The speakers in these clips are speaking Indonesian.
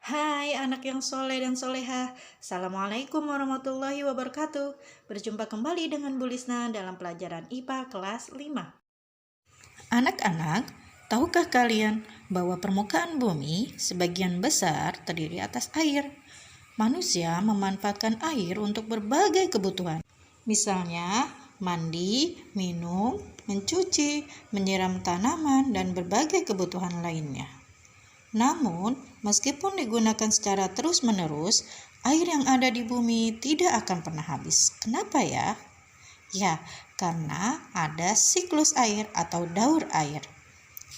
Hai anak yang soleh dan soleha. Assalamualaikum warahmatullahi wabarakatuh. Berjumpa kembali dengan Bu Lisna dalam pelajaran IPA kelas 5. Anak-anak, tahukah kalian bahwa permukaan bumi sebagian besar terdiri atas air? Manusia memanfaatkan air untuk berbagai kebutuhan. Misalnya, mandi, minum, mencuci, menyiram tanaman, dan berbagai kebutuhan lainnya. Namun, meskipun digunakan secara terus-menerus, air yang ada di bumi tidak akan pernah habis. Kenapa ya? Ya, karena ada siklus air atau daur air.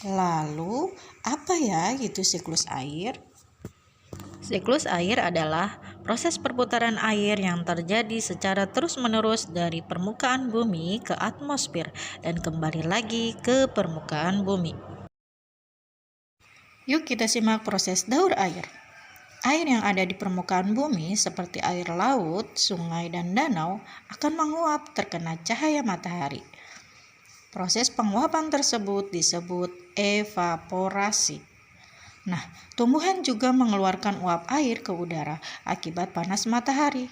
Lalu, apa ya itu siklus air? Siklus air adalah proses perputaran air yang terjadi secara terus-menerus dari permukaan bumi ke atmosfer dan kembali lagi ke permukaan bumi. Yuk kita simak proses daur air. Air yang ada di permukaan bumi seperti air laut, sungai, dan danau akan menguap terkena cahaya matahari. Proses penguapan tersebut disebut evaporasi. Nah, tumbuhan juga mengeluarkan uap air ke udara akibat panas matahari.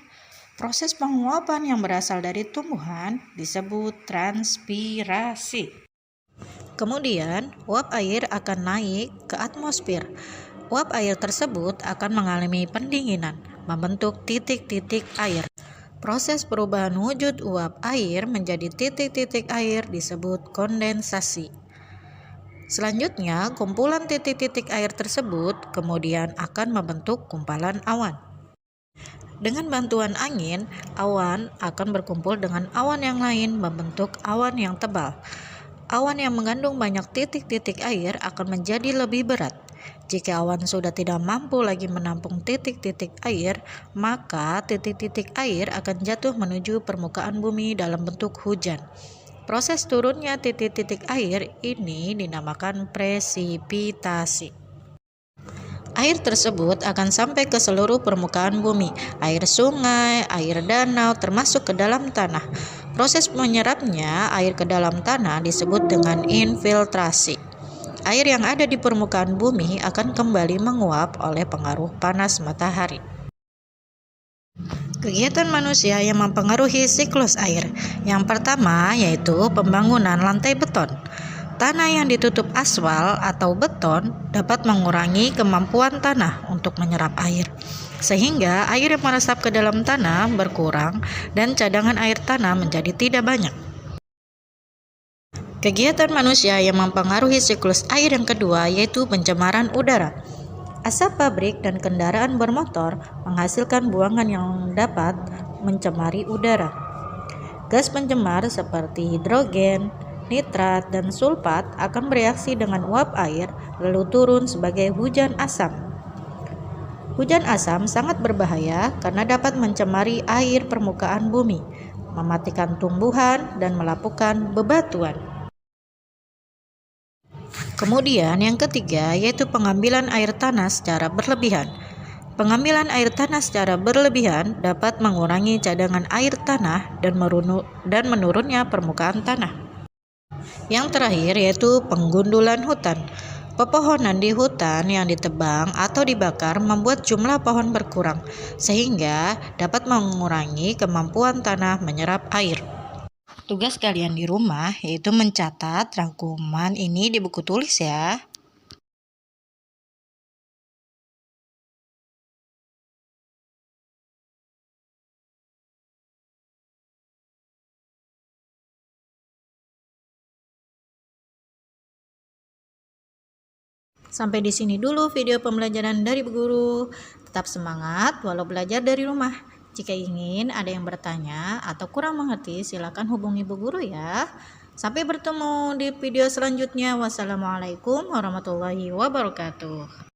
Proses penguapan yang berasal dari tumbuhan disebut transpirasi. Kemudian, uap air akan naik ke atmosfer. Uap air tersebut akan mengalami pendinginan, membentuk titik-titik air. Proses perubahan wujud uap air menjadi titik-titik air disebut kondensasi. Selanjutnya, kumpulan titik-titik air tersebut kemudian akan membentuk gumpalan awan. Dengan bantuan angin, awan akan berkumpul dengan awan yang lain membentuk awan yang tebal. Awan yang mengandung banyak titik-titik air akan menjadi lebih berat. Jika awan sudah tidak mampu lagi menampung titik-titik air, maka titik-titik air akan jatuh menuju permukaan bumi dalam bentuk hujan. Proses turunnya titik-titik air ini dinamakan presipitasi. Air tersebut akan sampai ke seluruh permukaan bumi, air sungai, air danau, termasuk ke dalam tanah. Proses menyerapnya air ke dalam tanah disebut dengan infiltrasi. Air yang ada di permukaan bumi akan kembali menguap oleh pengaruh panas matahari. Kegiatan manusia yang mempengaruhi siklus air. Yang pertama yaitu pembangunan lantai beton. Tanah yang ditutup aspal atau beton dapat mengurangi kemampuan tanah untuk menyerap air, sehingga air yang meresap ke dalam tanah berkurang dan cadangan air tanah menjadi tidak banyak. Kegiatan manusia yang mempengaruhi siklus air yang kedua yaitu pencemaran udara. Asap pabrik dan kendaraan bermotor menghasilkan buangan yang dapat mencemari udara. Gas pencemar seperti hidrogen, nitrat, dan sulfat akan bereaksi dengan uap air lalu turun sebagai hujan asam. Hujan asam sangat berbahaya karena dapat mencemari air permukaan bumi, mematikan tumbuhan, dan melapukan bebatuan. Kemudian yang ketiga yaitu pengambilan air tanah secara berlebihan. Pengambilan air tanah secara berlebihan dapat mengurangi cadangan air tanah dan menurunnya permukaan tanah. Yang terakhir yaitu penggundulan hutan. Pepohonan di hutan yang ditebang atau dibakar membuat jumlah pohon berkurang, sehingga dapat mengurangi kemampuan tanah menyerap air. Tugas kalian di rumah yaitu mencatat rangkuman ini di buku tulis ya. Sampai di sini dulu video pembelajaran dari Bu Guru. Tetap semangat walau belajar dari rumah. Jika ingin ada yang bertanya atau kurang mengerti, silakan hubungi Bu Guru ya. Sampai bertemu di video selanjutnya. Wassalamualaikum warahmatullahi wabarakatuh.